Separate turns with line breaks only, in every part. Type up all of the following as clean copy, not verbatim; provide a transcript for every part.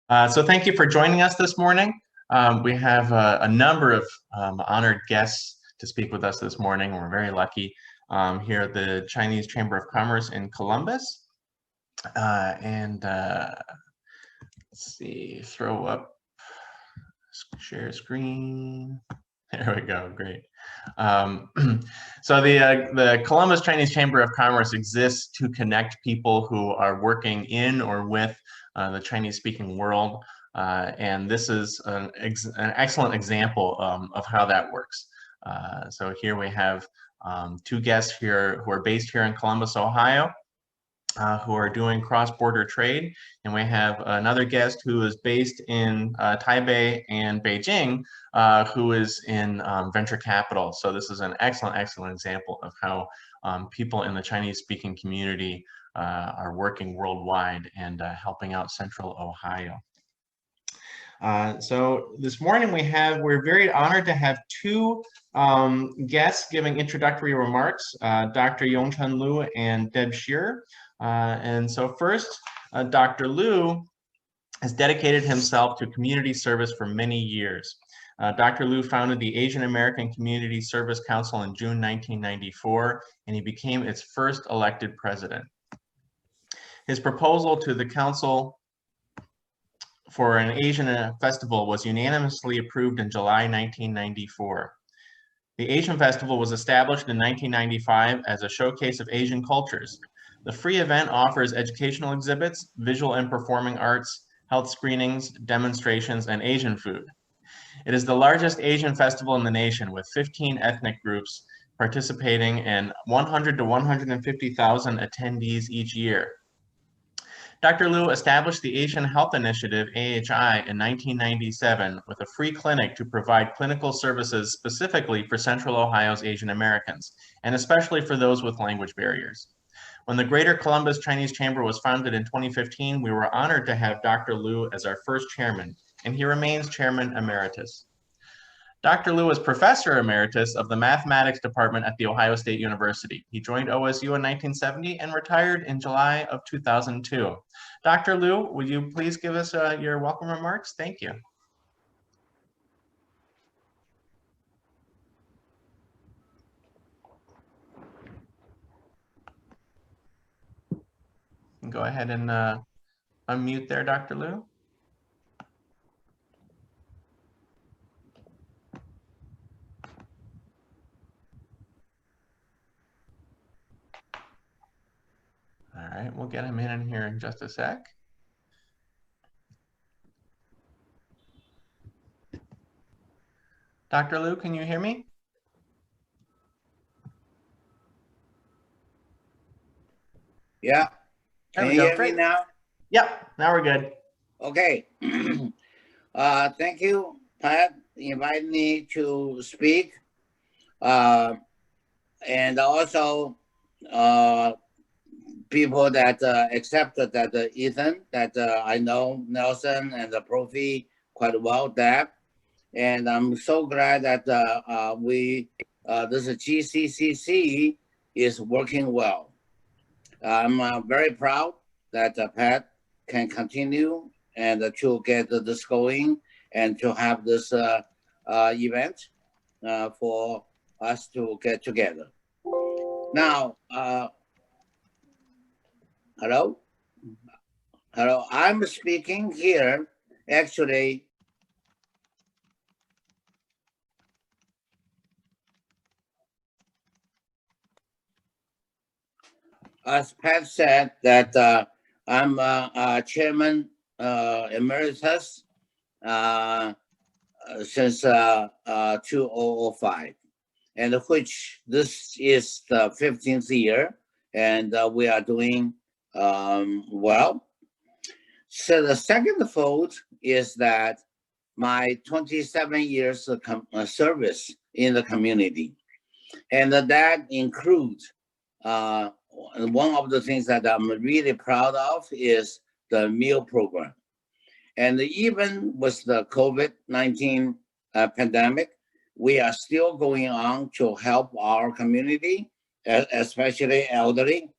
So thank you for joining us this morning. We have a number of honored guests to speak with us this morning. We're very lucky here at the Chinese Chamber of Commerce in Columbus. Let's see, throw up, share screen. There we go, great. So the Columbus Chinese Chamber of Commerce exists to connect people who are working in or with the Chinese-speaking world, and this is an excellent example of how that works. So here we have two guests here who are based here in Columbus, Ohio, who are doing cross-border trade, and we have another guest who is based in Taipei and Beijing, who is in venture capital. So this is an excellent example of how people in the Chinese-speaking community are working worldwide and helping out Central Ohio. So this morning we're very honored to have two guests giving introductory remarks, Dr. Yung-Chen Lu and Deb Scherer. And so first, Dr. Lu has dedicated himself to community service for many years. Dr. Lu founded the Asian American Community Service Council in June 1994, and he became its first elected president. His proposal to the council for an Asian festival was unanimously approved in July 1994. The Asian Festival was established in 1995 as a showcase of Asian cultures. The free event offers educational exhibits, visual and performing arts, health screenings, demonstrations, and Asian food. It is the largest Asian festival in the nation, with 15 ethnic groups participating and 100 to 150,000 attendees each year. Dr. Lu established the Asian Health Initiative, AHI, in 1997 with a free clinic to provide clinical services specifically for Central Ohio's Asian Americans, and especially for those with language barriers. When the Greater Columbus Chinese Chamber was founded in 2015, we were honored to have Dr. Lu as our first chairman, and he remains chairman emeritus. Dr. Lu is professor emeritus of the mathematics department at The Ohio State University. He joined OSU in 1970 and retired in July of 2002. Dr. Lu, would you please give us your welcome remarks? Thank you. Go ahead and unmute there, Dr. Lu. All right, we'll get him in here in just a sec. Dr. Lu, can you hear me?
Yeah. Can you hear me now?
Yep, now we're good.
Okay. Thank you, Pat, inviting me to speak. And also people that accepted that Ethan, that I know Nelson and the Popphie quite well, Deb. And I'm so glad that this GCCC is working well. I'm very proud that Pat can continue and to get this going and to have this event for us to get together. Now, hello? I'm speaking here actually. As Pat said, that I'm chairman emeritus since 2005, and which this is the 15th year, and we are doing well. So the second fold is that my 27 years of service in the community, and that includes one of the things that I'm really proud of is the meal program. And even with the COVID-19 pandemic, we are still going on to help our community, especially elderly,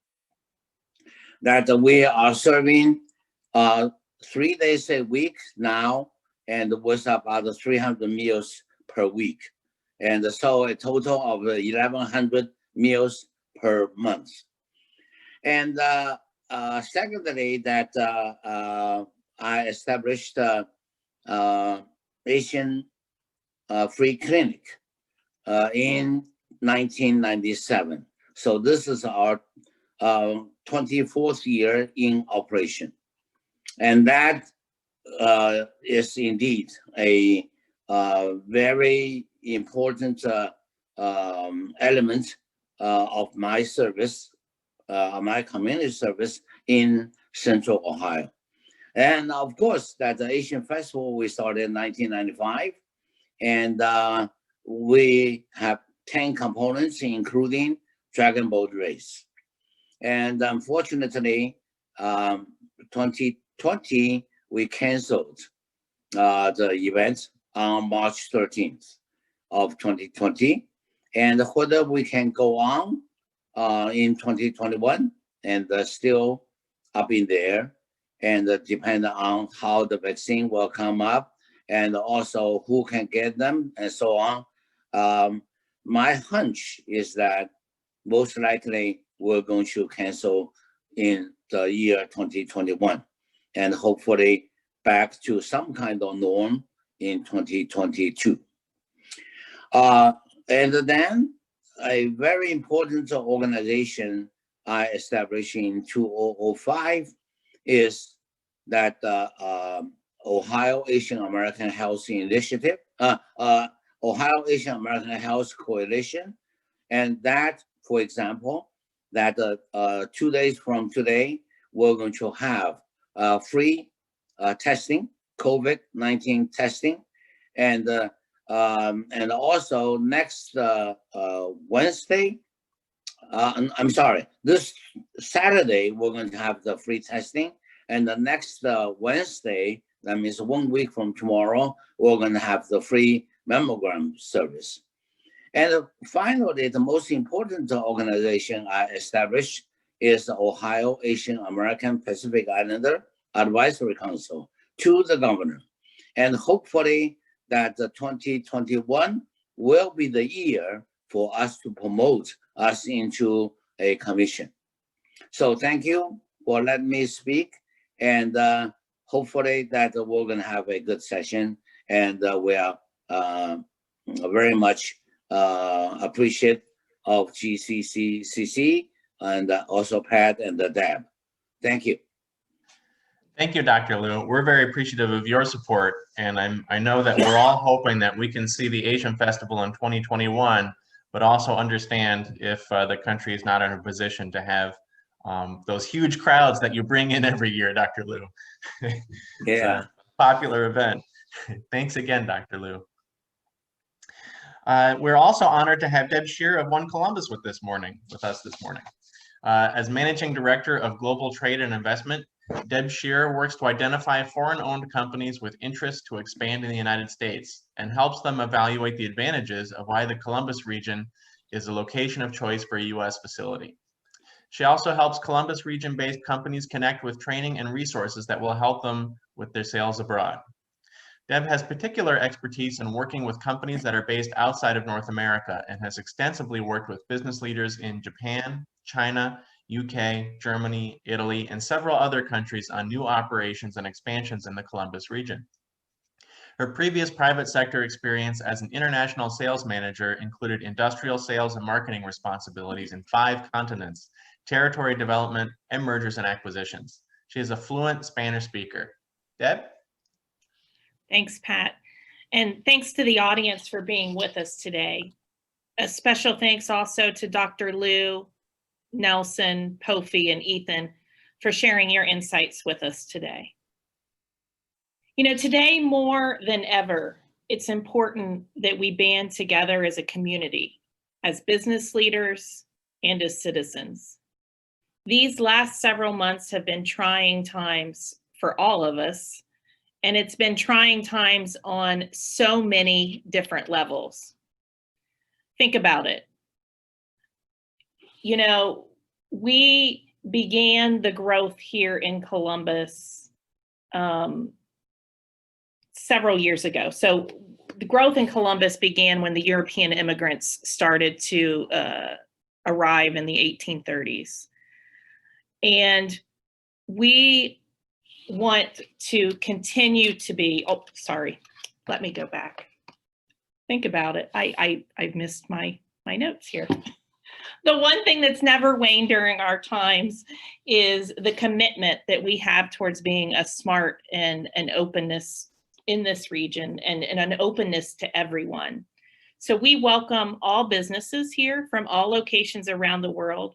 that we are serving 3 days a week now, and was about 300 meals per week. And so a total of 1,100 meals per month. And secondly, that I established Asian Free Clinic in 1997. So this is our 24th year in operation. And that is indeed a very important element of my service, my community service in Central Ohio. And of course, that the Asian Festival we started in 1995, and we have 10 components, including Dragon Boat Race. And unfortunately, 2020, we canceled the event on March 13th of 2020. And whether we can go on in 2021, and still up in there, and depend on how the vaccine will come up, and also who can get them, and so on. My hunch is that most likely we're going to cancel in the year 2021, and hopefully back to some kind of norm in 2022. And then a very important organization I established in 2005 is that Ohio Asian American Health Initiative, Ohio Asian American Health Coalition. And that, for example, that 2 days from today, we're going to have free testing, COVID-19 testing, and also next Wednesday, I'm sorry, this Saturday, we're going to have the free testing, and the next Wednesday, that means 1 week from tomorrow, we're going to have the free mammogram service. And finally, the most important organization I established is the Ohio Asian American Pacific Islander Advisory Council to the governor. And hopefully that the 2021 will be the year for us to promote us into a commission. So thank you for letting me speak, and hopefully that we're going to have a good session, and we are very much appreciate of GCCCC and also Pat and Deb. Thank you.
Thank you, Dr. Lu. We're very appreciative of your support, and I know that we're all hoping that we can see the Asian Festival in 2021, but also understand if the country is not in a position to have those huge crowds that you bring in every year, Dr. Lu. It's
Yeah.
a popular event. Thanks again, Dr. Lu. We're also honored to have Deb Scherer of One Columbus with us this morning. As Managing Director of Global Trade and Investment, Deb Scherer works to identify foreign-owned companies with interest to expand in the United States and helps them evaluate the advantages of why the Columbus region is a location of choice for a U.S. facility. She also helps Columbus region-based companies connect with training and resources that will help them with their sales abroad. Deb has particular expertise in working with companies that are based outside of North America and has extensively worked with business leaders in Japan, China, UK, Germany, Italy, and several other countries on new operations and expansions in the Columbus region. Her previous private sector experience as an international sales manager included industrial sales and marketing responsibilities in 5 continents, territory development, and mergers and acquisitions. She is a fluent Spanish speaker. Deb?
Thanks, Pat. And thanks to the audience for being with us today. A special thanks also to Dr. Lu, Nelson, Popphie, and Ethan for sharing your insights with us today. You know, today more than ever, it's important that we band together as a community, as business leaders, and as citizens. These last several months have been trying times for all of us, and it's been trying times on so many different levels. Think about it. You know, we began the growth here in Columbus several years ago. So the growth in Columbus began when the European immigrants started to arrive in the 1830s. And we want to continue to be, oh, sorry, let me go back. Think about it. I've missed my notes here. The one thing that's never waned during our times is the commitment that we have towards being a smart and an openness in this region and an openness to everyone. So we welcome all businesses here from all locations around the world,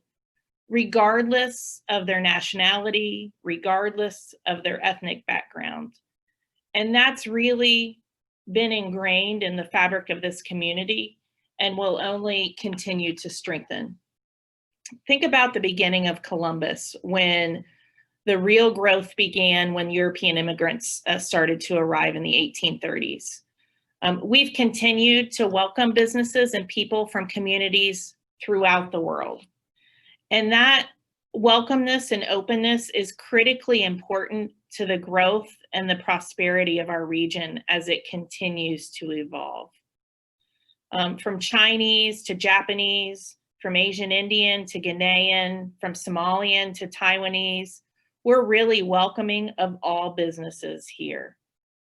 regardless of their nationality, regardless of their ethnic background. And that's really been ingrained in the fabric of this community and will only continue to strengthen. Think about the beginning of Columbus, when the real growth began when European immigrants started to arrive in the 1830s. We've continued to welcome businesses and people from communities throughout the world. And that welcomeness and openness is critically important to the growth and the prosperity of our region as it continues to evolve. From Chinese to Japanese, from Asian Indian to Ghanaian, from Somalian to Taiwanese, we're really welcoming of all businesses here.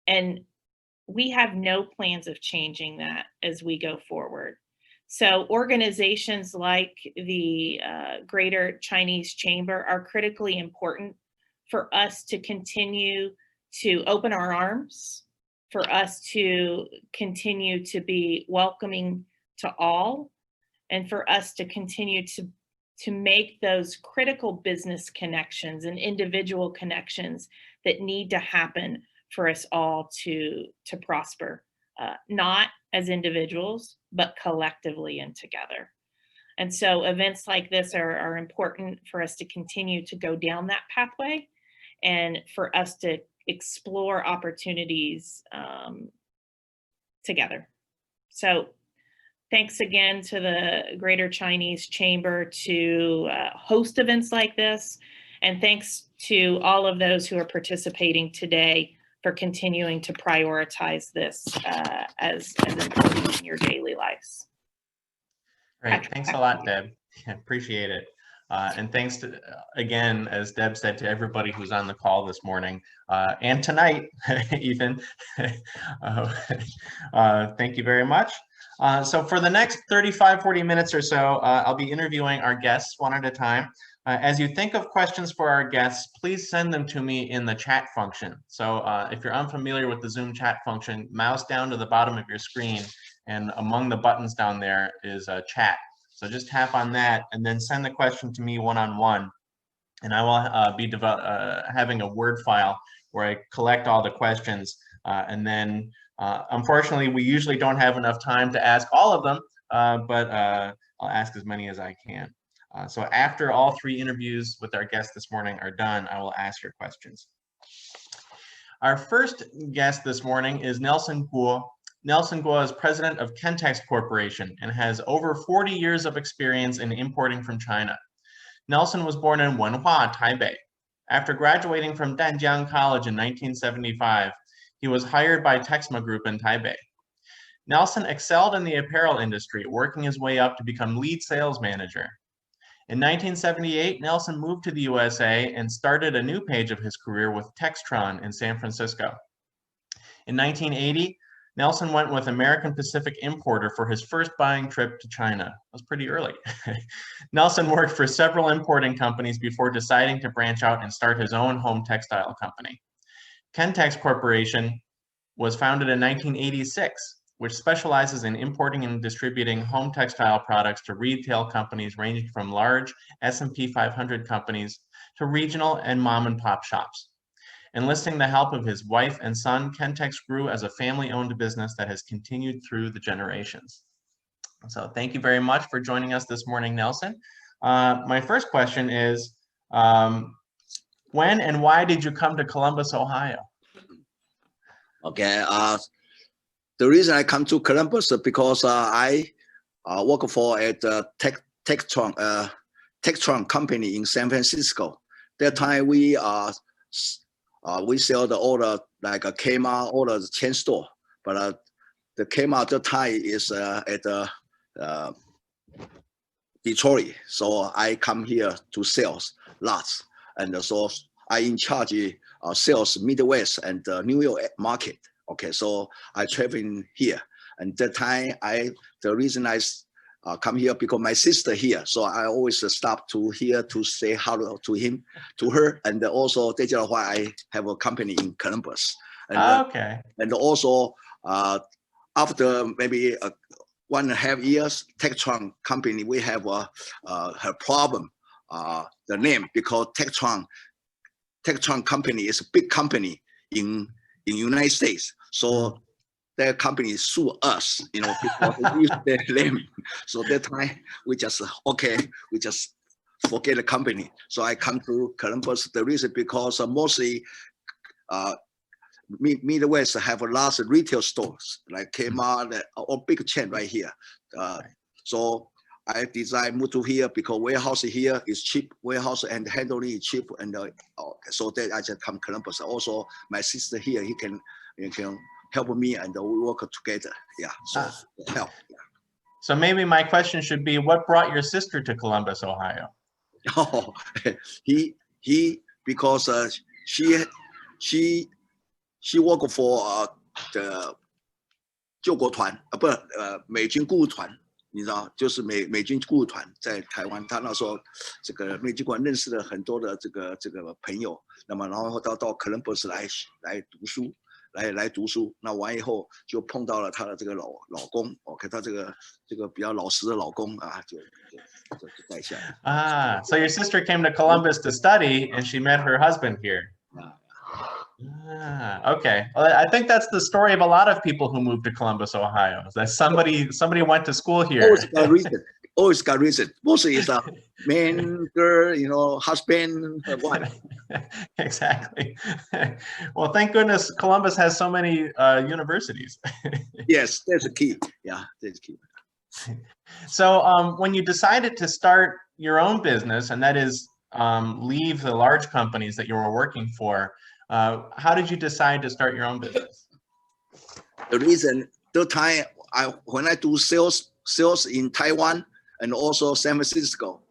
And we have no plans of changing that as we go forward. So organizations like the Greater Chinese Chamber are critically important for us to continue to open our arms, for us to continue to be welcoming to all, and for us to continue to make those critical business connections and individual connections that need to happen for us all to prosper, not as individuals, but collectively and together. And so events like this are important for us to continue to go down that pathway and for us to explore opportunities together. So thanks again to the Greater Chinese Chamber to host events like this. And thanks to all of those who are participating today for continuing to prioritize this as important in your daily lives.
Great, thanks a lot, Deb. Appreciate it. And thanks to, again, as Deb said, to everybody who's on the call this morning and tonight, Ethan. Thank you very much. So for the next 35-40 minutes or so, I'll be interviewing our guests one at a time. As you think of questions for our guests, please send them to me in the chat function. So if you're unfamiliar with the Zoom chat function, mouse down to the bottom of your screen, and among the buttons down there is a chat. So just tap on that and then send the question to me one-on-one. And I will be having a Word file where I collect all the questions. And then, unfortunately, we usually don't have enough time to ask all of them, but I'll ask as many as I can. So after all three interviews with our guests this morning are done, I will ask your questions. Our first guest this morning is Nelson Guo. Nelson Guo is president of Kentex Corporation and has over 40 years of experience in importing from China. Nelson was born in Wenhua, Taipei. After graduating from Danjiang College in 1975, he was hired by Texma Group in Taipei. Nelson excelled in the apparel industry, working his way up to become lead sales manager. In 1978, Nelson moved to the USA and started a new page of his career with Textron in San Francisco. In 1980, Nelson went with American Pacific Importer for his first buying trip to China. That was pretty early. Nelson worked for several importing companies before deciding to branch out and start his own home textile company. Kentex Corporation was founded in 1986, which specializes in importing and distributing home textile products to retail companies ranging from large S&P 500 companies to regional and mom-and-pop shops. Enlisting the help of his wife and son, Kentex grew as a family-owned business that has continued through the generations. So thank you very much for joining us this morning, Nelson. My first question is, when and why did you come to Columbus, Ohio?
Okay, the reason I come to Columbus is because I work for a Textron company in San Francisco. That time we we sell all the like a Kmart, all the chain store, but the Kmart at the time is at Detroit, so I come here to sales lots, and so I in charge sales Midwest and New York market. Okay, so I traveling here, and that time the reason I come here because my sister here, so I always stop to here to say hello to her, and also that's why I have a company in Columbus. And,
okay.
And also after maybe 1.5 years, Tektron company we have her problem the name because Tektron company is a big company in United States, so their company sue us, because we use their name. So that time we just forget the company. So I come to Columbus. The reason because mostly Midwest have a lot of retail stores like Kmart or big chain right here. So I decided move to here because warehouse here is cheap, warehouse and handling is cheap, and so that I just come Columbus. Also, my sister here, he can help me, and we work together. Yeah, so help. Yeah.
So maybe my question should be, what brought your sister to Columbus, Ohio?
Oh, he because she work for the 救国团不美军顾问团。你知道，就是美军顾问团在台湾，他那时候这个美军馆认识了很多的这个朋友，那么然后到 Columbus 来读书，来读书，那完以后就碰到了他的这个老公 ，OK， 他这个比较老实的老公啊，就带下来。
So your sister came to Columbus to study, and she met her husband here. Okay. Well, I think that's the story of a lot of people who moved to Columbus, Ohio. Is that somebody went to school here.
Always got reason. Mostly it's a man, girl, husband, wife.
Exactly. Well, thank goodness Columbus has so many universities.
Yes, that's the key. Yeah, that's the key.
So when you decided to start your own business, and that is leave the large companies that you were working for, how did you decide to start your own business?
The reason, the time when I do sales in Taiwan and also San Francisco,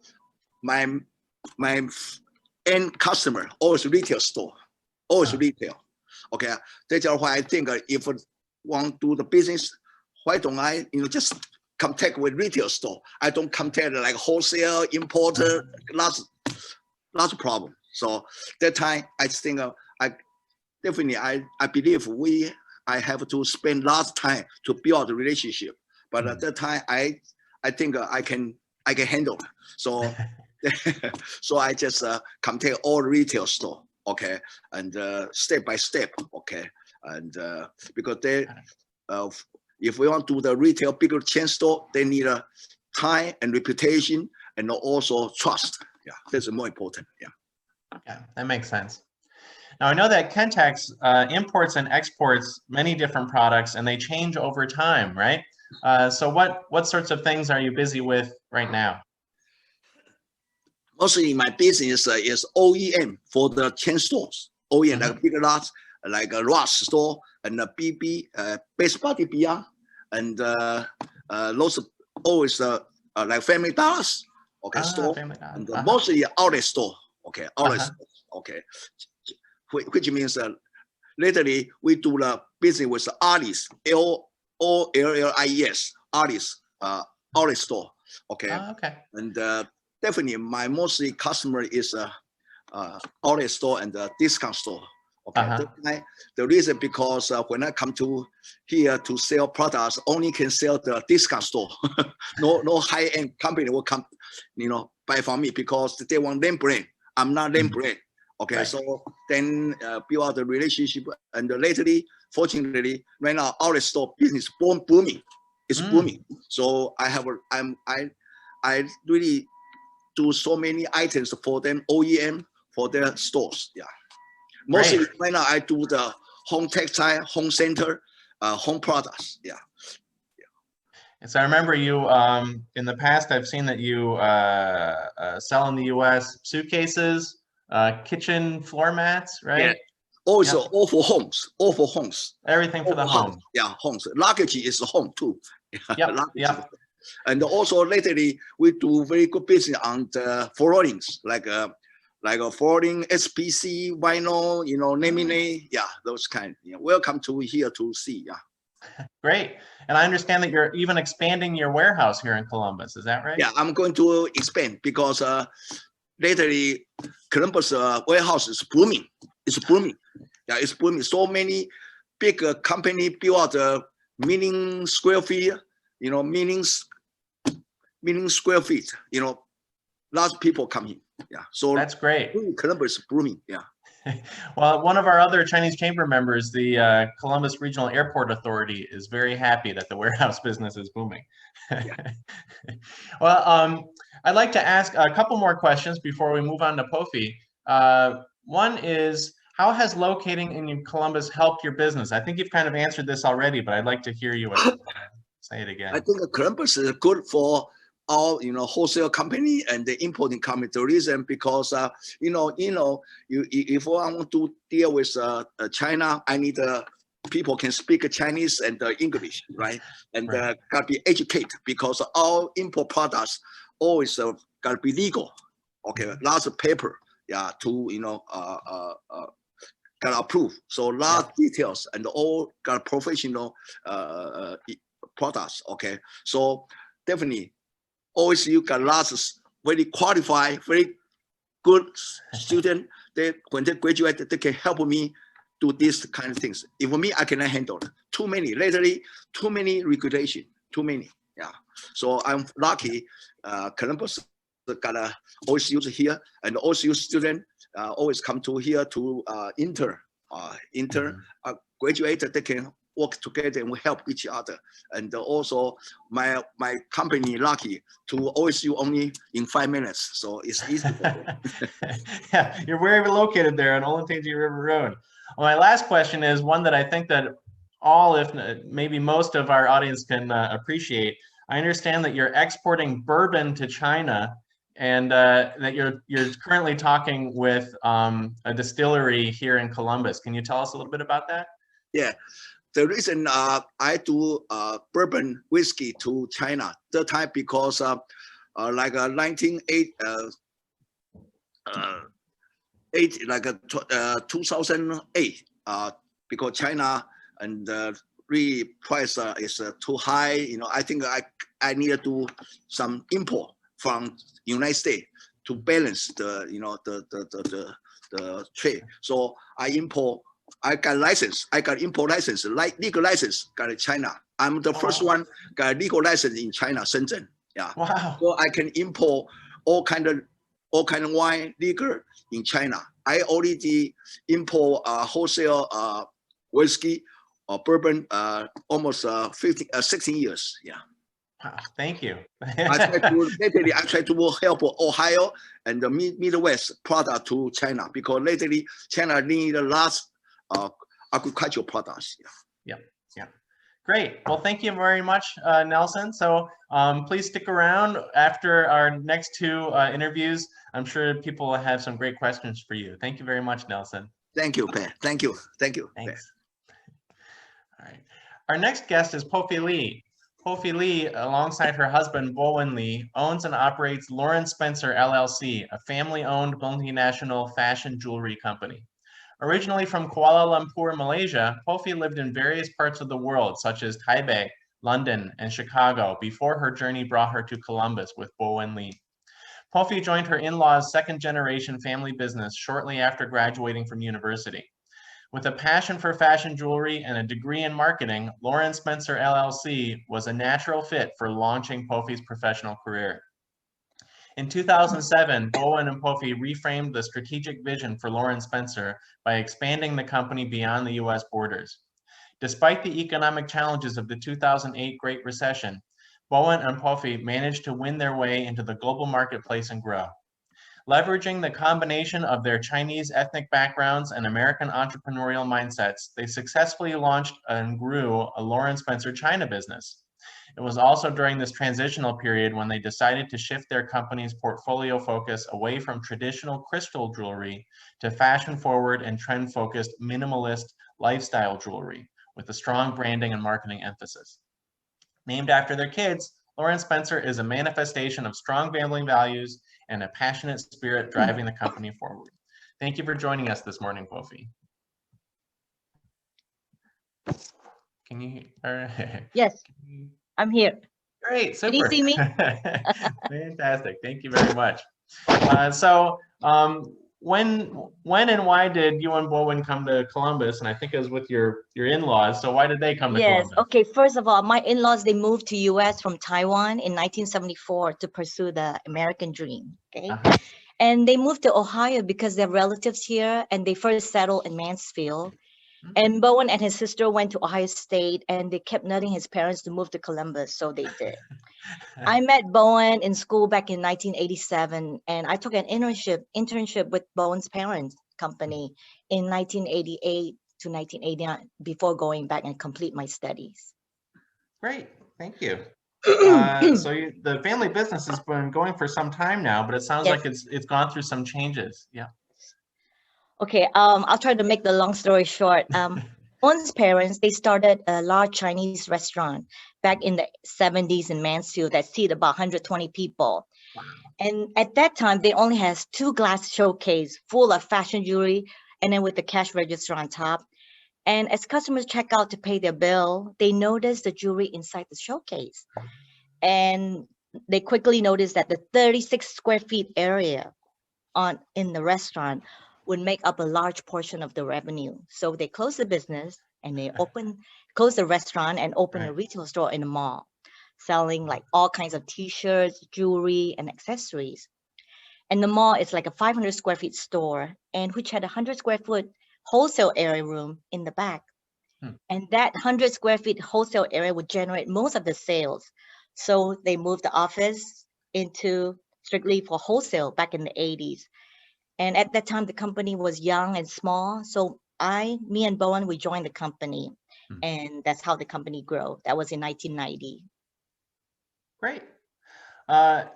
my end customer always retail store, always retail. Okay, that's why I think if I want to do the business, why don't I just contact with retail store? I don't contact like wholesale, importer, lots of problem. So that time I think I believe I have to spend lots of time to build a relationship, but at that time I think I can handle it. So so I just contact all retail store, okay, and step by step, okay, and because they if we want to do the retail bigger chain store, they need a time and reputation and also trust. Yeah, that's more important.
Yeah, that makes sense. Now I know that Kentex imports and exports many different products, and they change over time, right? So what sorts of things are you busy with right now?
Mostly my business is OEM for the chain stores. OEM like big lots, like a Ross store and a BB, Best Buddy BR, and lots of always like Family Dollars, okay, store, and mostly outlet store, okay, outlet store, okay, which means lately we do the business with Alice, Ollies, Alice, outlet store, okay,
okay,
and definitely my mostly customer is outlet store and discount store. Okay, the reason because when I come to here to sell products, only can sell the discount store. no high end company will come, buy from me because they want name brand. I'm not name brand. Okay, right. So then build out the relationship, and lately, fortunately, right now outlet store business booming. It's booming. So I really do so many items for them, OEM for their stores. Yeah. Mostly right now I do the home textile, home center, home products. Yeah.
And so I remember you in the past. I've seen that you sell in the U.S. suitcases, kitchen floor mats, right?
All is
Yep.
all for homes. All for homes.
Everything for the home.
Yeah, homes. Luggage is home too.
Yep,
Luggage
yep.
is- And also lately we do very good business on the floorings, like a flooring, SPC, vinyl, laminate, yeah, those kind. Yeah. Welcome to here to see. Yeah.
Great. And I understand that you're even expanding your warehouse here in Columbus. Is that right?
Yeah, I'm going to expand because lately Columbus warehouse is booming. It's booming. Yeah, it's booming. So many big company build out million square feet, million square feet, lots of people coming. Yeah, so
That's great.
Columbus is booming. Yeah.
Well, one of our other Chinese chamber members, the Columbus Regional Airport Authority, is very happy that the warehouse business is booming. Well, I'd like to ask a couple more questions before we move on to Popphie. One is, how has locating in Columbus helped your business? I think you've kind of answered this already, but I'd like to hear you say it again.
I think Columbus is good for our wholesale company and the importing company. The reason because if I want to deal with China, I need people can speak Chinese and English, right? And
Right.
gotta be educated because our import products always gotta be legal. Okay, lots of paper, yeah, to gotta approve. So lots of details and all got professional products. Okay, so definitely always you got lots of very qualified, very good student. When they graduate, they can help me do this kind of things. If for me, I cannot handle it. Too many, lately, too many regulation, too many. Yeah. So I'm lucky. Columbus got always use here, and also use student always come to here to graduate. They can work together and we help each other. And also my company lucky to always use only in 5 minutes. So it's easy.
Yeah, you're wherever located there on Olentangy River Road. Well, my last question is one that I think that all, if maybe most of our audience can appreciate. I understand that you're exporting bourbon to China, and that you're currently talking with a distillery here in Columbus. Can you tell us a little bit about that?
Yeah. The reason I do bourbon whiskey to China the time because like 2008 because China and really price is too high. I think I need to do some import from United States to balance the the trade. So I got license. I got import license, like legal license, got in China. I'm the first one got legal license in China, Shenzhen. Yeah.
Wow.
So I can import all kind of wine legal in China. I already import wholesale whiskey or bourbon almost 16 years. Yeah.
Wow, thank you.
I try to help Ohio and the Midwest product to China because lately China need a lot agricultural products.
Yeah. Great. Well, thank you very much, Nelson. So please stick around after our next two interviews. I'm sure people will have some great questions for you. Thank you very much, Nelson.
Thank you, Pat. Thank you.
Thanks. All right. Our next guest is Popphie Lee. Popphie Lee, alongside her husband, Bourbon Lee, owns and operates Lauren Spencer LLC, a family-owned multinational fashion jewelry company. Originally from Kuala Lumpur, Malaysia, Popphie lived in various parts of the world, such as Taipei, London, and Chicago, before her journey brought her to Columbus with Bourbon Lee. Popphie joined her in-laws' second-generation family business shortly after graduating from university. With a passion for fashion jewelry and a degree in marketing, Lauren Spencer LLC was a natural fit for launching Popphie's professional career. In 2007, Bowen and Popphie reframed the strategic vision for Lauren Spencer by expanding the company beyond the US borders. Despite the economic challenges of the 2008 Great Recession, Bowen and Popphie managed to win their way into the global marketplace and grow. Leveraging the combination of their Chinese ethnic backgrounds and American entrepreneurial mindsets, they successfully launched and grew a Lauren Spencer China business. It was also during this transitional period when they decided to shift their company's portfolio focus away from traditional crystal jewelry to fashion-forward and trend-focused minimalist lifestyle jewelry with a strong branding and marketing emphasis. Named after their kids, Lauren Spencer is a manifestation of strong family values and a passionate spirit driving the company forward. Thank you for joining us this morning, Popphie. Can you?
Yes, I'm here.
Great, super.
Can you see me?
Fantastic. Thank you very much. When and why did you and Bowen come to Columbus? And I think it was with your in-laws. So why did they come to
Yes.
Columbus?
Okay. First of all, my in-laws, they moved to US from Taiwan in 1974 to pursue the American dream. Okay.
Uh-huh.
And they moved to Ohio because they have relatives here, and they first settled in Mansfield. And Bowen and his sister went to Ohio State, and they kept nudging his parents to move to Columbus, so they did. I met Bowen in school back in 1987, and I took an internship with Bowen's parents' company in 1988 to 1989 before going back and complete my studies.
Great, thank you. The family business has been going for some time now, but it sounds
Yes.
like it's gone through some changes. Yeah.
Okay, I'll try to make the long story short. Bowen's parents, they started a large Chinese restaurant back in the 70s in Mansfield that seated about 120 people.
Wow.
And at that time, they only has 2 glass showcase full of fashion jewelry, and then with the cash register on top. And as customers check out to pay their bill, they notice the jewelry inside the showcase. And they quickly noticed that the 36 square feet area in the restaurant would make up a large portion of the revenue. So they closed the business and they closed the restaurant and opened a retail store in the mall, selling like all kinds of t-shirts, jewelry, and accessories. And the mall is like a 500 square feet store, and which had a 100 square foot wholesale area room in the back. And that 100 square feet wholesale area would generate most of the sales. So they moved the office into strictly for wholesale back in the 80s. And at that time, the company was young and small. So me and Bowen, we joined the company, and that's how the company grew. That was in 1990.
Great. How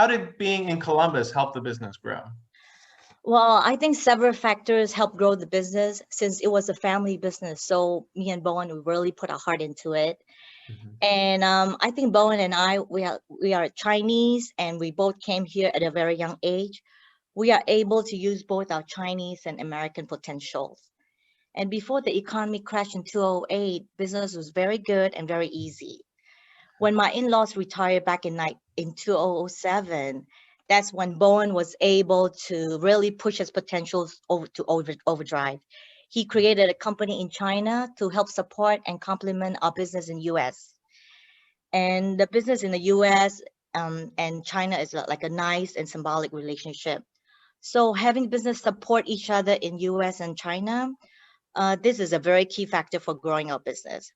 did being in Columbus help the business grow?
Well, I think several factors helped grow the business since it was a family business. So me and Bowen, we really put our heart into it. And I think Bowen and I, we are Chinese, and we both came here at a very young age. We are able to use both our Chinese and American potentials. And before the economy crashed in 2008, business was very good and very easy. When my in-laws retired back in 2007, that's when Bowen was able to really push his potentials overdrive. He created a company in China to help support and complement our business in US. And the business in the US and China is like a nice and symbolic relationship. So having business support each other in US and China, this is a very key factor for growing our business.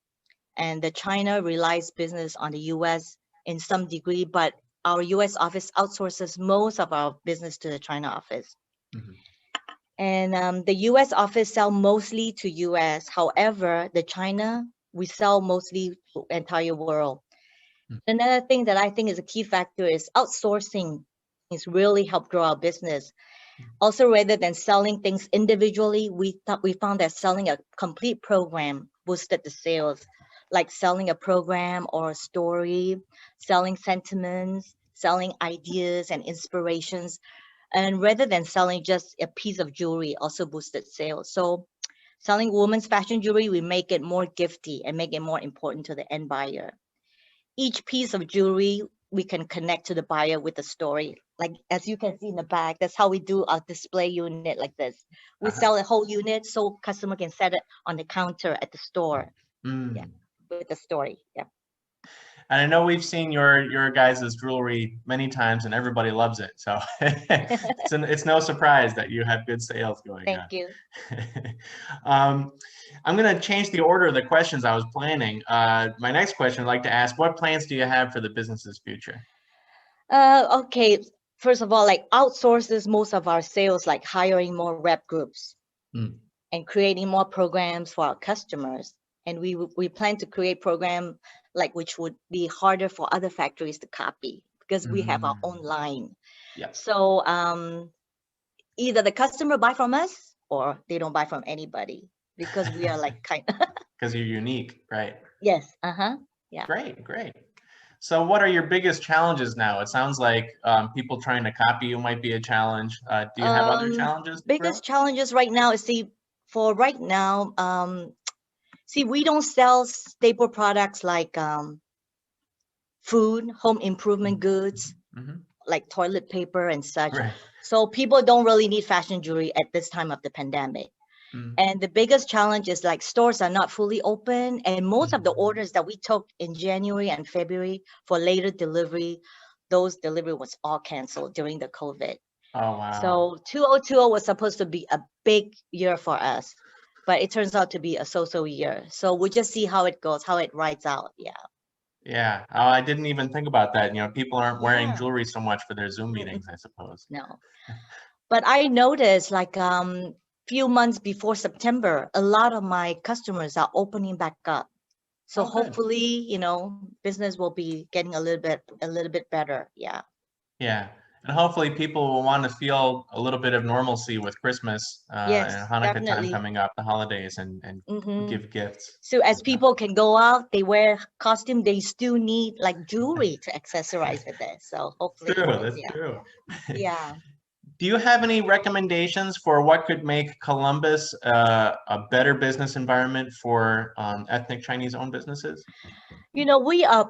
And the China relies business on the US in some degree, but our US office outsources most of our business to the China office. And the US office sell mostly to US. However, the China, we sell mostly to the entire world. Another thing that I think is a key factor is outsourcing has really helped grow our business. Also, rather than selling things individually, we found that selling a complete program boosted the sales, like selling a program or a story, selling sentiments, selling ideas and inspirations. And rather than selling just a piece of jewelry, also boosted sales. So selling women's fashion jewelry, we make it more gifty and make it more important to the end buyer. Each piece of jewelry, we can connect to the buyer with a story. Like, as you can see in the back, that's how we do our display unit like this. We sell a whole unit so customer can set it on the counter at the store. Yeah, with the story, yeah.
And I know we've seen your guys' jewelry many times, and everybody loves it. So it's no surprise that you have good sales going on.
Thank you.
I'm going to change the order of the questions I was planning. My next question, I'd like to ask, what plans do you have for the business's future?
Okay, first of all, like outsources most of our sales, like hiring more rep groups and creating more programs for our customers and we plan to create program like which would be harder for other factories to copy because we have our own line.
Yep.
So either the customer buy from us or they don't buy from anybody because we are like kind of
Because you're unique, right?
yes. Yeah.
Great, great. So what are your biggest challenges now? It sounds like people trying to copy you might be a challenge. Do you have other challenges?
Biggest challenges right now is for right now, we don't sell staple products like food, home improvement goods, like toilet paper and such.
Right.
So people don't really need fashion jewelry at this time of the pandemic. And the biggest challenge is like stores are not fully open, and most of the orders that we took in January and February for later delivery, those delivery was all canceled during the COVID.
Oh, wow.
So 2020 was supposed to be a big year for us, but it turns out to be a so-so year. So we'll just see how it goes, how it rides out. Yeah.
Yeah. Oh, I didn't even think about that. You know, people aren't wearing
Yeah.
jewelry so much for their Zoom meetings, I suppose.
No. But I noticed like few months before September, a lot of my customers are opening back up. So hopefully, you know, business will be getting a little bit better. Yeah.
Yeah. And hopefully people will want to feel a little bit of normalcy with Christmas
Yes,
and Hanukkah
definitely.
time coming up, the holidays, and give gifts.
So as people can go out, they wear costume, they still need like jewelry to accessorize with it. So hopefully.
True, that's true.
Yeah.
Do you have any recommendations for what could make Columbus a better business environment for ethnic Chinese-owned businesses?
You know, we are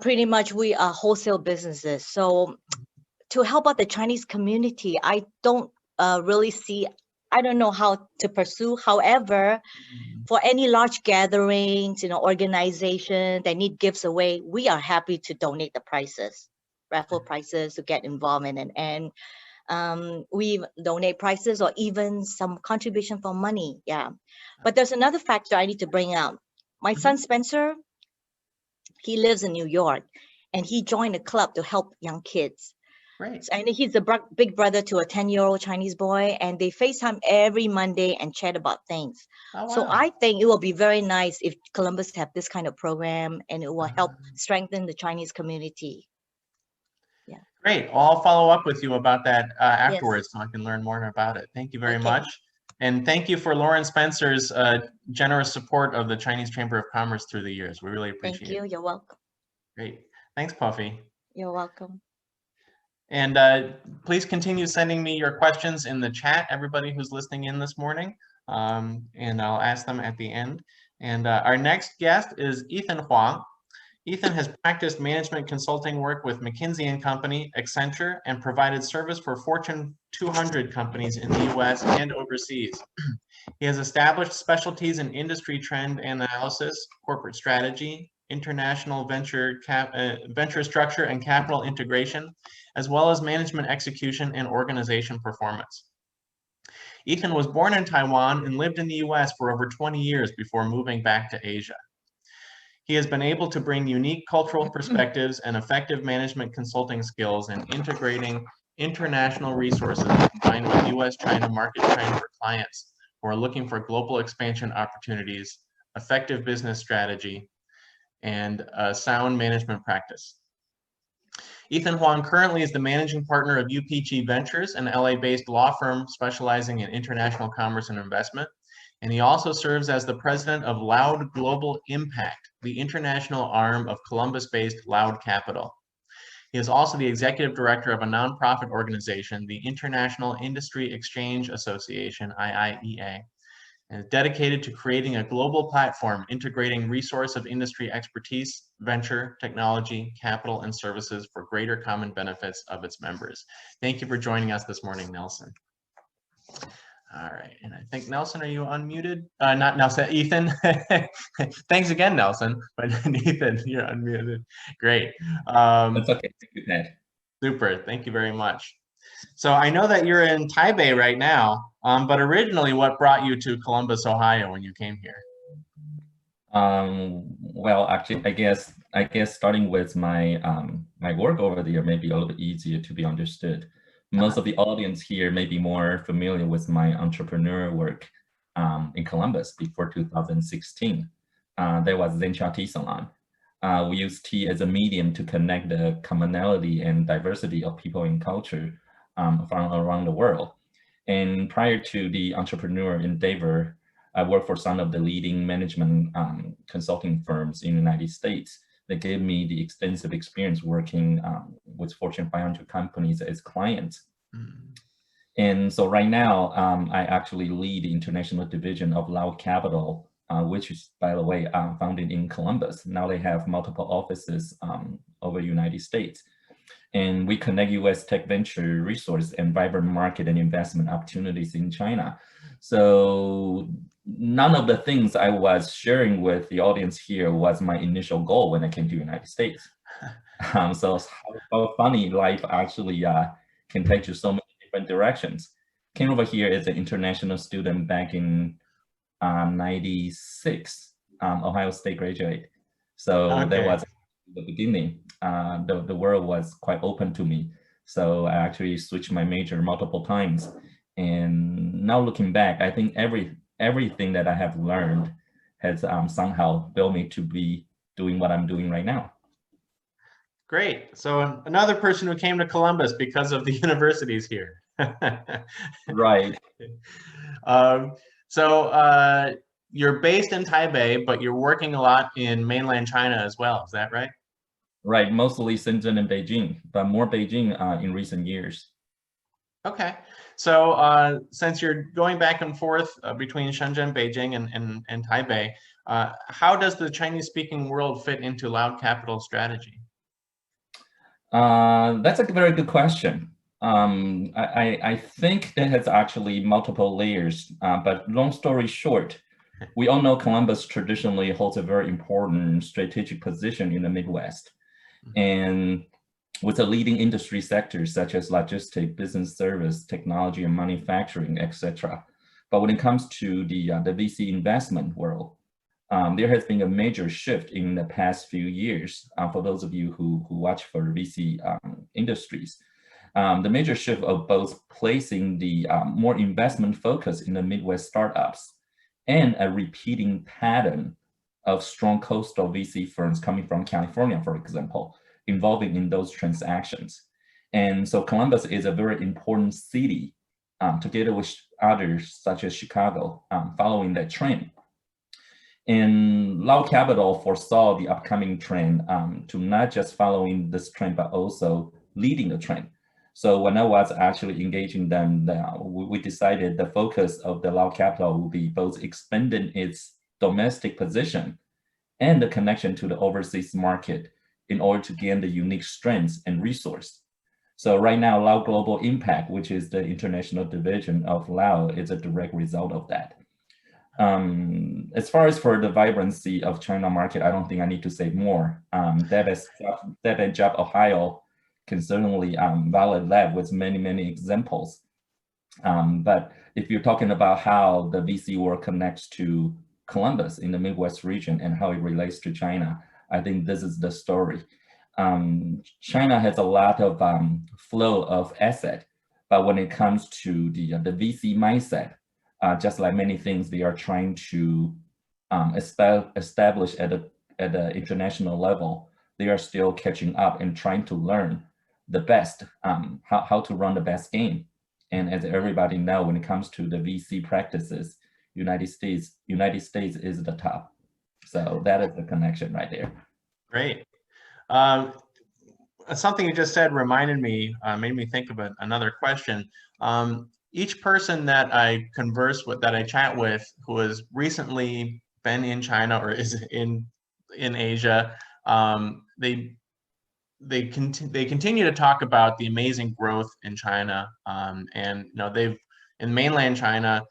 wholesale businesses. So to help out the Chinese community, I don't really see, I don't know how to pursue. However, for any large gatherings, you know, organization that need gifts away, we are happy to donate the prices, raffle prices to get involved in it. And we donate prices or even some contribution for money. Yeah. But there's another factor I need to bring out. My son Spencer, he lives in New York and he joined a club to help young kids.
Great.
And he's the big brother to a 10-year-old Chinese boy, and they FaceTime every Monday and chat about things.
Oh, wow.
So I think it will be very nice if Columbus have this kind of program, and it will help strengthen the Chinese community. Yeah.
Great. Well, I'll follow up with you about that afterwards so I can learn more about it. Thank you very much. And thank you for Lauren Spencer's generous support of the Chinese Chamber of Commerce through the years. We really appreciate it.
Thank you. You're welcome.
Great. Thanks, Popphie.
You're welcome.
And please continue sending me your questions in the chat, everybody who's listening in this morning, and I'll ask them at the end. And our next guest is Ethan Huang. Ethan has practiced management consulting work with McKinsey & Company, Accenture, and provided service for Fortune 200 companies in the US and overseas. He has established specialties in industry trend analysis, corporate strategy, international venture structure and capital integration, as well as management execution and organization performance. Ethan was born in Taiwan and lived in the US for over 20 years before moving back to Asia. He has been able to bring unique cultural perspectives and effective management consulting skills in integrating international resources combined with US-China market trend for clients who are looking for global expansion opportunities, effective business strategy, and sound management practice. Ethan Huang currently is the managing partner of UPG Ventures, an LA-based law firm specializing in international commerce and investment. And he also serves as the president of Loud Global Impact, the international arm of Columbus-based Loud Capital. He is also the executive director of a nonprofit organization, the International Industry Exchange Association, IIEA, and is dedicated to creating a global platform integrating resource of industry expertise, venture, technology, capital, and services for greater common benefits of its members. Thank you for joining us this morning, Nelson. All right, and I think, Nelson, are you unmuted? Not Nelson, Ethan. Thanks again, Nelson, but Ethan, you're unmuted. Great.
That's okay. Thank you, Ned.
Super, thank you very much. So I know that you're in Taipei right now, but originally what brought you to Columbus, Ohio when you came here?
Well, actually, I guess starting with my my work over there may be a little bit easier to be understood. Most of the audience here may be more familiar with my entrepreneur work in Columbus before 2016. there was Zencha Tea Salon. We use tea as a medium to connect the commonality and diversity of people and culture from around the world. And prior to the entrepreneur endeavor, I worked for some of the leading management consulting firms in the United States that gave me the extensive experience working with Fortune 500 companies as clients. And so right now, I actually lead the international division of Lao Capital, which is, by the way, founded in Columbus. Now they have multiple offices over the United States. And we connect US tech venture resource and vibrant market and investment opportunities in China. So none of the things I was sharing with the audience here was my initial goal when I came to the United States. So how funny life actually can take you so many different directions. Came over here as an international student back in 96, Ohio State graduate. So that was the beginning. The world was quite open to me. So I actually switched my major multiple times. And now looking back, I think everything that I have learned has somehow built me to be doing what I'm doing right now.
Great. So another person who came to Columbus because of the universities here.
Right.
So you're based in Taipei, but you're working a lot in mainland China as well. Is that right?
Right. Mostly Shenzhen and Beijing, but more Beijing in recent years.
Okay. So since you're going back and forth between Shenzhen, Beijing, and Taipei, how does the Chinese-speaking world fit into Lao Capital strategy?
That's a very good question. I think that has actually multiple layers, but long story short, we all know Columbus traditionally holds a very important strategic position in the Midwest. And with the leading industry sectors such as logistics, business service, technology, and manufacturing, etc. But when it comes to the VC investment world, there has been a major shift in the past few years for those of you who watch for VC industries. The major shift of both placing the more investment focus in the Midwest startups and a repeating pattern of strong coastal VC firms coming from California, for example, involving in those transactions. And so Columbus is a very important city together with others such as Chicago following that trend. And Lao Capital foresaw the upcoming trend to not just following this trend, but also leading the trend. So when I was actually engaging them, we decided the focus of the Lao Capital will be both expanding its domestic position and the connection to the overseas market in order to gain the unique strengths and resource. So right now, Lao Global Impact, which is the international division of Lao, is a direct result of that. As far as for the vibrancy of China market, I don't think I need to say more. Deb and Job Ohio can certainly validate that with many examples. But if you're talking about how the VC world connects to Columbus in the Midwest region and how it relates to China, I think this is the story. China has a lot of flow of asset, but when it comes to the VC mindset, just like many things, they are trying to establish at the international level. They are still catching up and trying to learn the best, how to run the best game. And as everybody know, when it comes to the VC practices, United States is the top. So that is the connection right there.
Great. Something you just said reminded me, made me think of another question. Each person that I converse with, that I chat with, who has recently been in China or is in Asia, they continue to talk about the amazing growth in China, and they've in mainland China,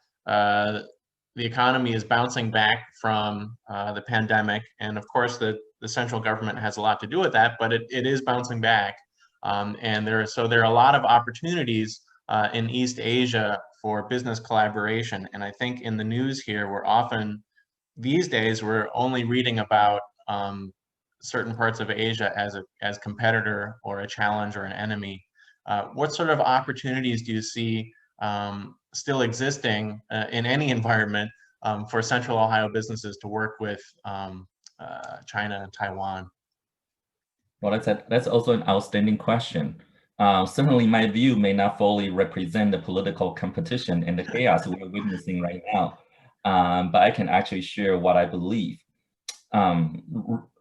the economy is bouncing back from the pandemic, and of course the central government has a lot to do with that, but it is bouncing back, and there are a lot of opportunities in East Asia for business collaboration. And I think in the news here, these days we're only reading about certain parts of Asia as competitor or a challenge or an enemy. What sort of opportunities do you see still existing in any environment for Central Ohio businesses to work with China and Taiwan?
Well, that's also an outstanding question. Certainly, my view may not fully represent the political competition and the chaos we're witnessing right now, but I can actually share what I believe.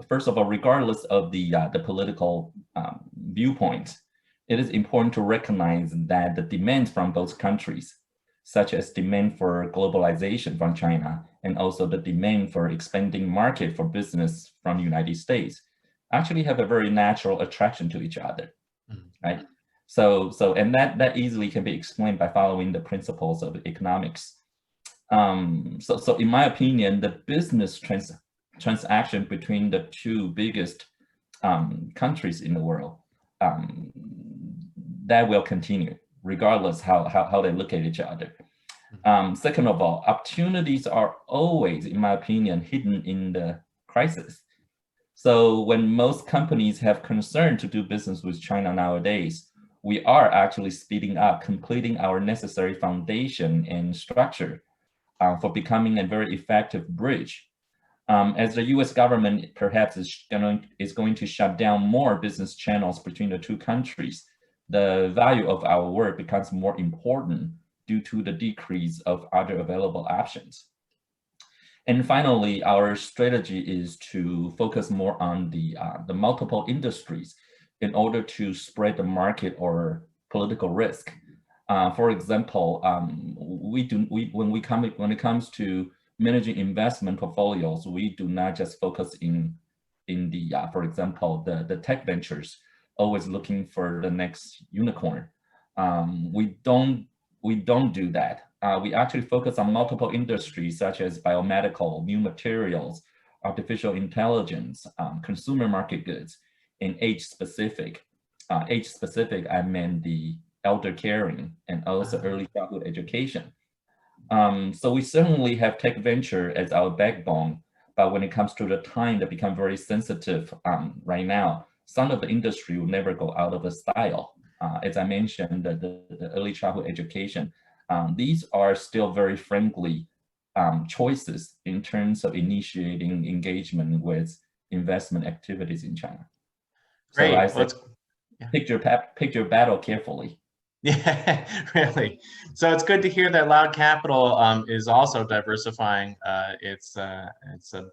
First of all, regardless of the political viewpoint, it is important to recognize that the demands from both countries, such as demand for globalization from China and also the demand for expanding market for business from the United States, actually have a very natural attraction to each other, right? So and that easily can be explained by following the principles of economics. So in my opinion, the business transaction between the two biggest countries in the world, that will continue regardless how they look at each other. Second of all, opportunities are always, in my opinion, hidden in the crisis. So when most companies have concern to do business with China nowadays, we are actually speeding up, completing our necessary foundation and structure for becoming a very effective bridge. As the US government perhaps is going to shut down more business channels between the two countries, the value of our work becomes more important due to the decrease of other available options. And finally, our strategy is to focus more on the multiple industries in order to spread the market or political risk. For example, when it comes to managing investment portfolios, we do not just focus in the, for example, the tech ventures, always looking for the next unicorn. We don't do that. We actually focus on multiple industries such as biomedical, new materials, artificial intelligence, consumer market goods, and age-specific. Age-specific, I mean the elder caring and also early childhood education. So we certainly have tech venture as our backbone, but when it comes to the time that become very sensitive right now, some of the industry will never go out of style. As I mentioned, the early childhood education, these are still very friendly choices in terms of initiating engagement with investment activities in China.
Great.
So I said, pick your battle carefully.
Yeah, really. So it's good to hear that Loud Capital is also diversifying its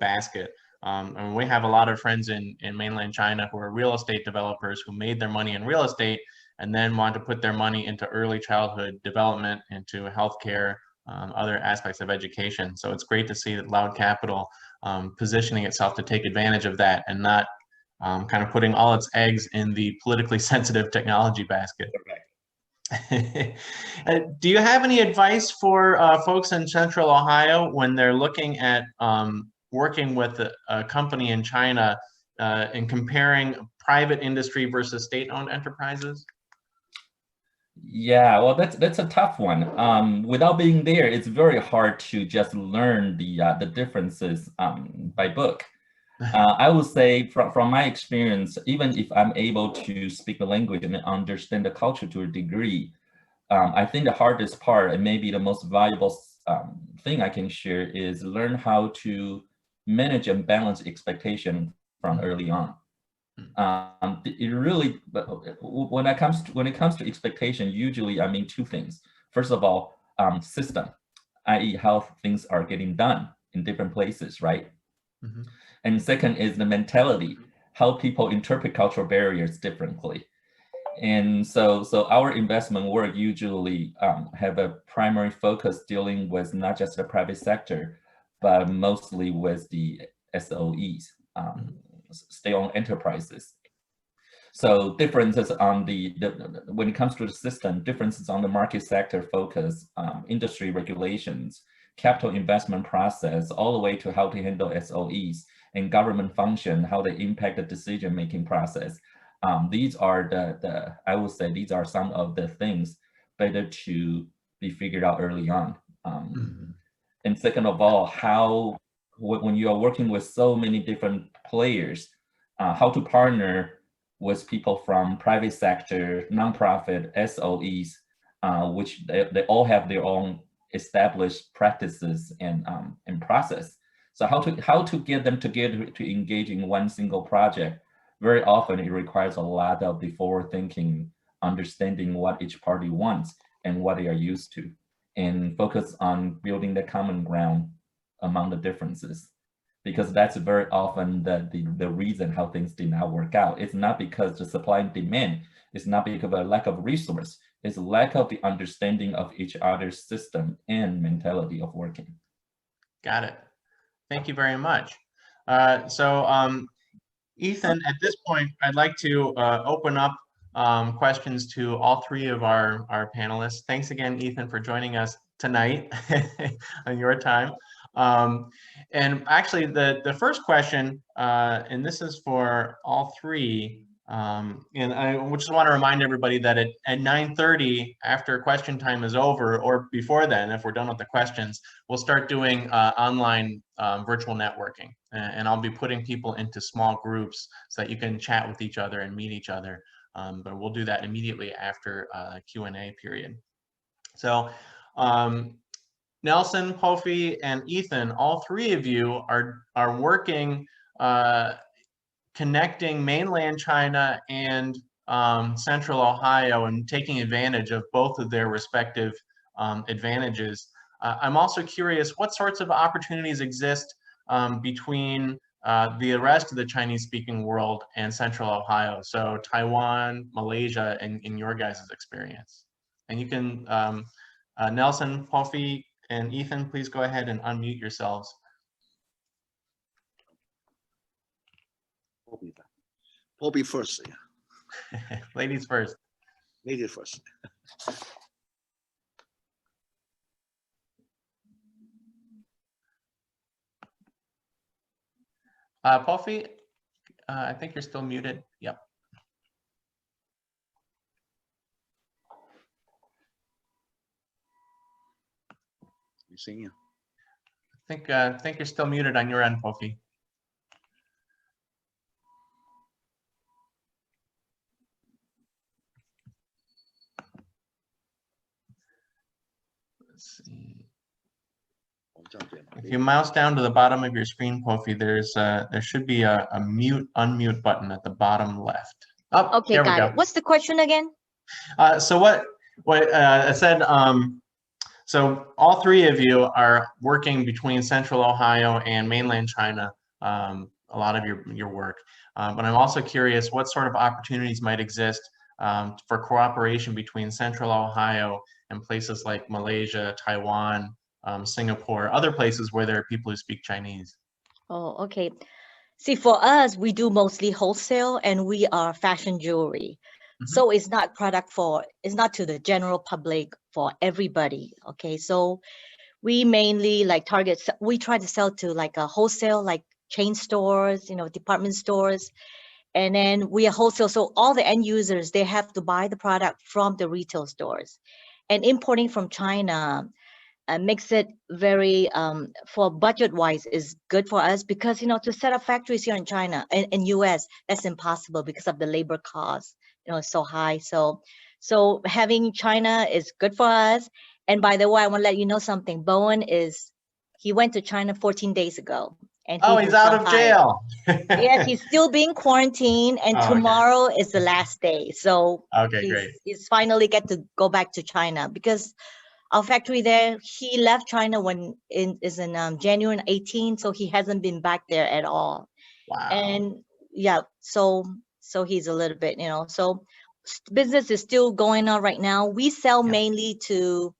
basket. And we have a lot of friends in mainland China who are real estate developers who made their money in real estate and then want to put their money into early childhood development, into healthcare, other aspects of education. So it's great to see that Loud Capital positioning itself to take advantage of that and not kind of putting all its eggs in the politically sensitive technology basket. Do you have any advice for folks in Central Ohio when they're looking at working with a company in China and comparing private industry versus state-owned enterprises?
Yeah, well, that's a tough one. Without being there, it's very hard to just learn the differences by book. I would say from my experience, even if I'm able to speak the language and understand the culture to a degree, I think the hardest part and maybe the most valuable thing I can share is learn how to manage and balance expectation from early on. It really, when it comes to expectation, usually I mean two things. First of all, system, i.e. how things are getting done in different places, right? Mm-hmm. And second is the mentality, how people interpret cultural barriers differently. And so our investment work usually have a primary focus dealing with not just the private sector, but mostly with the SOEs, state-owned enterprises. So differences on when it comes to the system, differences on the market sector focus, industry regulations, capital investment process, all the way to how to handle SOEs and government function, how they impact the decision-making process. These are I would say these are some of the things better to be figured out early on. And second of all, when you are working with so many different players, how to partner with people from private sector, nonprofit, SOEs, which they all have their own established practices and process. So how to get them together to engage in one single project? Very often it requires a lot of before thinking, understanding what each party wants and what they are used to, and focus on building the common ground among the differences. Because that's very often the reason how things did not work out. It's not because the supply and demand, it's not because of a lack of resource, it's lack of the understanding of each other's system and mentality of working.
Got it. Thank you very much. Ethan, at this point, I'd like to open up questions to all three of our panelists. Thanks again, Ethan, for joining us tonight on your time. And actually, the first question, and this is for all three, and I just want to remind everybody that at 9:30, after question time is over, or before then, if we're done with the questions, we'll start doing online virtual networking. And I'll be putting people into small groups so that you can chat with each other and meet each other. But we'll do that immediately after Q&A period. So Nelson, Popphie, and Ethan, all three of you are working connecting mainland China and Central Ohio and taking advantage of both of their respective advantages. I'm also curious what sorts of opportunities exist between the rest of the Chinese-speaking world and Central Ohio, so Taiwan, Malaysia, and in your guys' experience. And you can, Nelson, Popphie, and Ethan, please go ahead and unmute yourselves.
Popphie first. Yeah.
Ladies first.
Ladies first.
Popphie, I think you're still muted. Yep.
You see you.
I think you're still muted on your end, Popphie. Let's see. If you mouse down to the bottom of your screen, Popphie, there should be a mute unmute button at the bottom left. Oh,
Okay, got it. What's the question again?
So what I said. So all three of you are working between Central Ohio and mainland China. A lot of your work, but I'm also curious what sort of opportunities might exist for cooperation between Central Ohio and places like Malaysia, Taiwan, Singapore, other places where there are people who speak Chinese.
Oh, okay. See, for us, we do mostly wholesale and we are fashion jewelry. Mm-hmm. So it's not it's not to the general public for everybody. Okay. So we mainly we try to sell to like a wholesale, like chain stores, department stores. And then we are wholesale. So all the end users, they have to buy the product from the retail stores. And importing from China makes it very, for budget-wise, is good for us because, to set up factories here in China and US, that's impossible because of the labor costs, it's so high. So having China is good for us. And by the way, I want to let you know something. Bowen he went to China 14 days ago. And
he's out of jail.
Yes, he's still being quarantined, and tomorrow is the last day. So he's finally get to go back to China because our factory there, he left China in January 18, so he hasn't been back there at all.
Wow.
And yeah, so he's a little bit, so business is still going on right now. We sell mainly to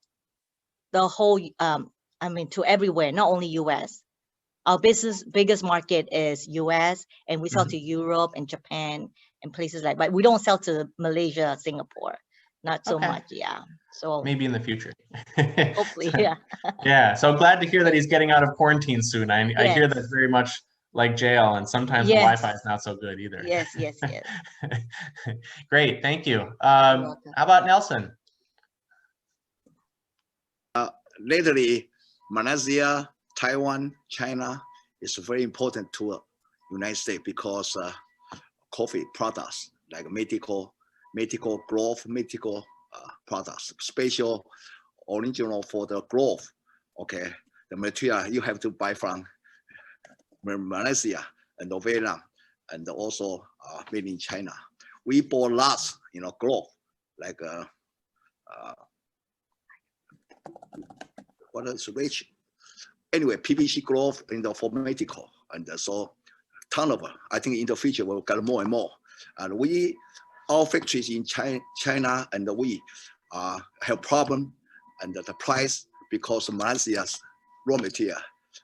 the whole, to everywhere, not only US. Our biggest market is US, and we sell to Europe and Japan and places like that. But we don't sell to Malaysia, Singapore, not so much, yeah. So
maybe in the future.
Hopefully, yeah.
Yeah, so glad to hear that he's getting out of quarantine soon. I hear that's very much like jail, and sometimes the Wi-Fi is not so good either.
Yes.
Great, thank you. How about Nelson?
Lately, Malaysia, Taiwan, China is very important to United States because coffee products like medical growth, medical products, special original for the glove. Okay, the material you have to buy from Malaysia and Vietnam, and also made in China. We bought lots, glove like what is rich? Anyway, PVC glove for medical, and so ton of. I think in the future we'll get more and more. And our factories in China, and we have problem, and the price because Malaysia's raw material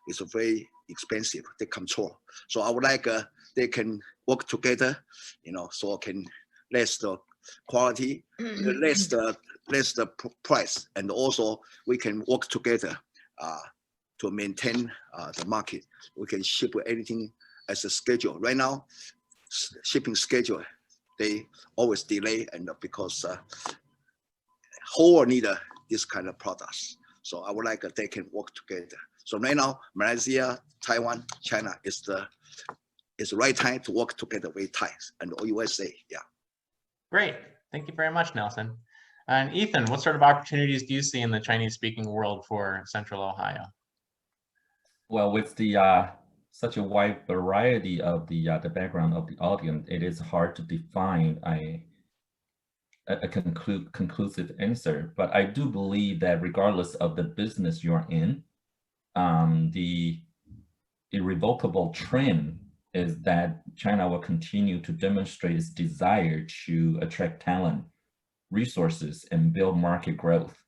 is very expensive. They control. So I would like they can work together, so can less the quality, less the price, and also we can work together to maintain the market. We can ship anything as a schedule. Right now, shipping schedule, they always delay, and because whole world need this kind of products. So I would like they can work together. So right now, Malaysia, Taiwan, China is the right time to work together with Thai and USA. Yeah.
Great. Thank you very much, Nelson. And Ethan, what sort of opportunities do you see in the Chinese-speaking world for Central Ohio?
Well, with the such a wide variety of the background of the audience, it is hard to define a conclusive answer. But I do believe that regardless of the business you're in, the irrevocable trend is that China will continue to demonstrate its desire to attract talent, resources, and build market growth.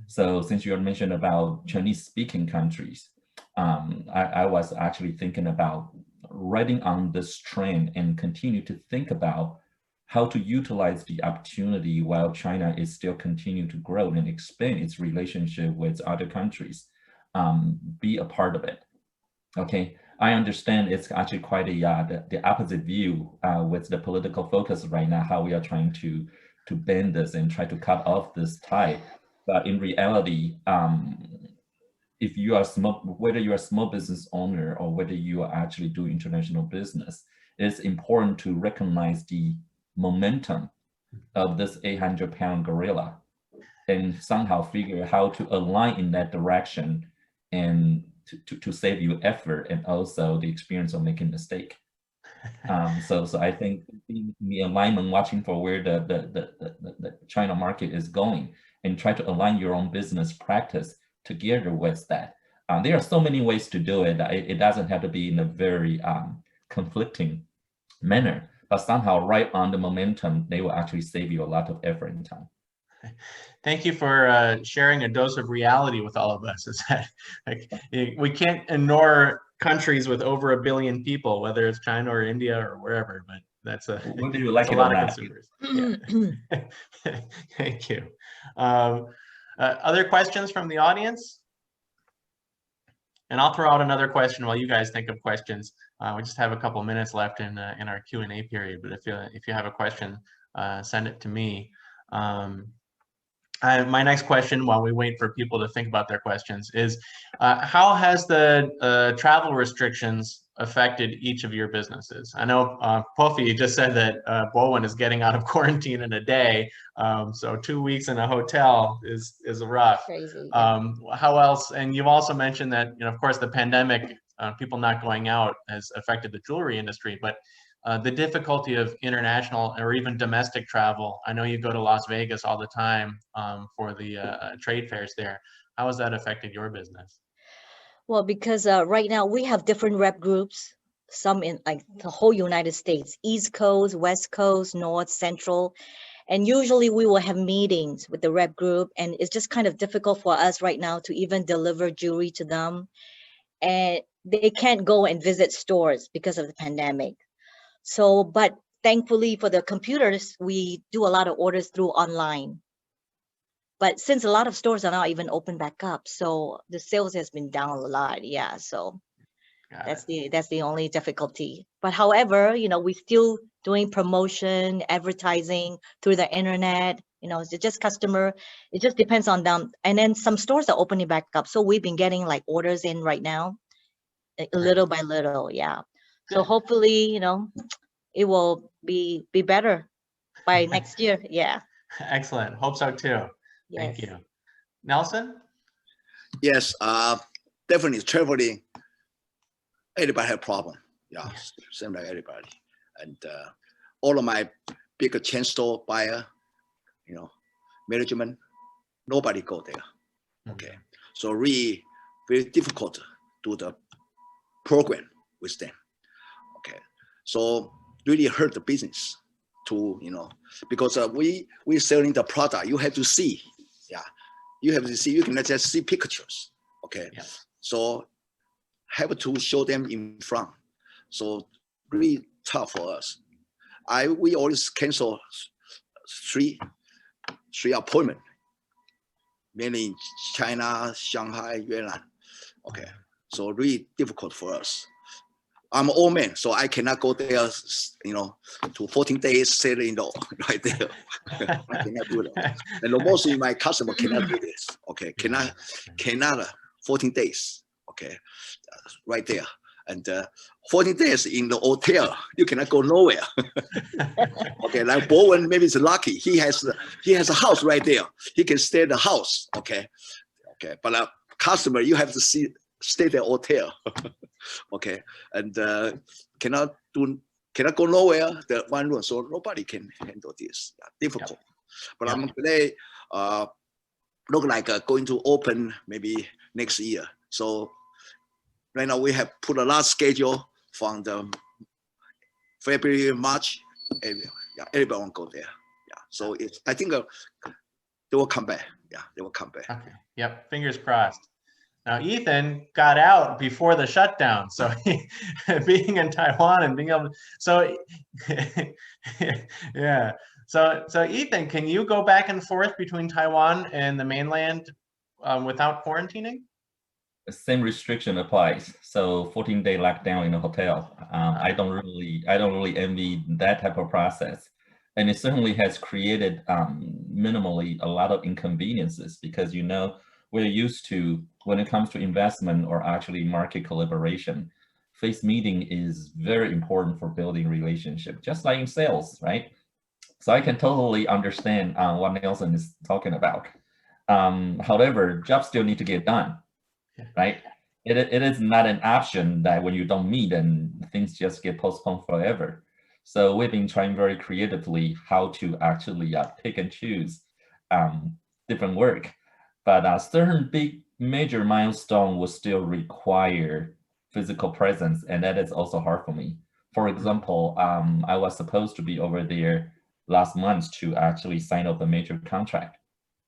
So since you had mentioned about Chinese-speaking countries, I was actually thinking about riding on this trend and continue to think about how to utilize the opportunity while China is still continuing to grow and expand its relationship with other countries. Be a part of it. Okay, I understand it's actually quite the opposite view with the political focus right now, how we are trying to bend this and try to cut off this tie. But in reality, if you are whether you're a small business owner or whether you are actually doing international business, it's important to recognize the momentum of this 800-pound gorilla and somehow figure how to align in that direction and to save you effort and also the experience of making a mistake. So I think the alignment, watching for where the China market is going, and try to align your own business practice together with that. There are so many ways to do it. It doesn't have to be in a very conflicting manner, but somehow right on the momentum, they will actually save you a lot of effort and time.
Thank you for sharing a dose of reality with all of us. Is that we can't ignore countries with over 1 billion people, whether it's China or India or wherever, but that's a lot of consumers. Yeah. Thank you. Other questions from the audience? And I'll throw out another question while you guys think of questions. We just have a couple minutes left in our Q&A period, but if you have a question, send it to me. My next question, while we wait for people to think about their questions, is how has the travel restrictions affected each of your businesses? I know Popphie just said that Bourbon is getting out of quarantine in a day, so 2 weeks in a hotel is rough.
Crazy.
How else? And you've also mentioned that, of course, the pandemic, people not going out has affected the jewelry industry, but the difficulty of international or even domestic travel. I know you go to Las Vegas all the time for the trade fairs there. How has that affected your business?
Well, because right now we have different rep groups, some in like the whole United States, East Coast, West Coast, North, Central. And usually we will have meetings with the rep group, and it's just kind of difficult for us right now to even deliver jewelry to them. And they can't go and visit stores because of the pandemic. So, but thankfully for the computers, we do a lot of orders through online. But since a lot of stores are not even open back up, so the sales has been down a lot. Yeah, so that's the only difficulty. But however, we're still doing promotion, advertising through the internet. It's just customer. It just depends on them. And then some stores are opening back up, so we've been getting like orders in right now, little by little. Yeah. So hopefully, it will be better by next year. Yeah.
Excellent. Hope so too.
Yes.
Thank you. Nelson?
Yes, definitely traveling. Everybody have problem. Yeah, same like everybody. And all of my bigger chain store buyer, you know, management, nobody go there. Okay, so really very difficult to do the program with them. Okay, so really hurt the business to, you know, because we selling the product, you have to see. Yeah, you have to see. You cannot just see pictures. Okay, so have to show them in front. So really tough for us. We always cancel three appointments, mainly in China, Shanghai, Yuan. Okay, so really difficult for us. I'm an old man, so I cannot go there, you know, to 14 days selling right there. I cannot do that. And mostly my customer cannot do this. Okay, cannot 14 days. Okay, right there. And 14 days in the hotel, you cannot go nowhere. Okay, like Bourbon, maybe it's lucky. He has a house right there. He can stay at the house. Okay, but a customer, you have to stay at the hotel. Okay, and cannot go nowhere. The one room, so nobody can handle this. Difficult. But I'm today look like going to open maybe next year. So right now we have put a lot schedule from the February, March. Everybody want to go there. Yeah, so I think they will come back. Yeah, they will come back.
Okay. Yep. Fingers crossed. Now, Ethan got out before the shutdown, so being in Taiwan and being able to, so yeah. So Ethan, can you go back and forth between Taiwan and the mainland without quarantining?
The same restriction applies. So 14-day lockdown in a hotel. I don't really envy that type of process, and it certainly has created minimally a lot of inconveniences because, you know, we're used to, when it comes to investment or actually market collaboration, face meeting is very important for building relationship, just like in sales, right? So I can totally understand what Nelson is talking about. However, jobs still need to get done, right? It is not an option that when you don't meet and things just get postponed forever. So we've been trying very creatively how to actually pick and choose different work. But a certain big major milestone will still require physical presence, and that is also hard for me. For example, I was supposed to be over there last month to actually sign up a major contract,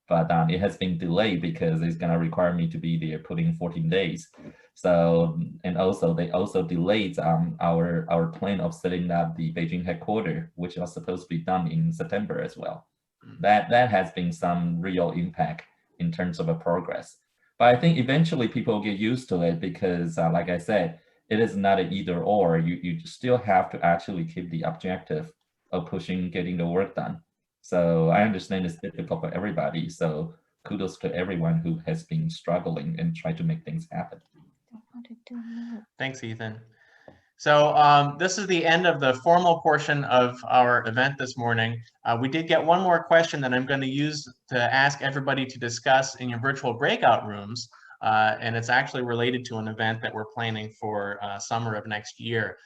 but it has been delayed because it's going to require me to be there putting 14 days. So, and also they also delayed our plan of setting up the Beijing headquarters, which was supposed to be done in September as well. That has been some real impact in terms of a progress. But I think eventually people get used to it because, like I said, it is not an either or. You still have to actually keep the objective of getting the work done. So I understand it's difficult for everybody. So kudos to everyone who has been struggling and try to make things happen.
Thanks, Ethan. So this is the end of the formal portion of our event this morning. We did get one more question that I'm going to use to ask everybody to discuss in your virtual breakout rooms. And it's actually related to an event that we're planning for summer of next year.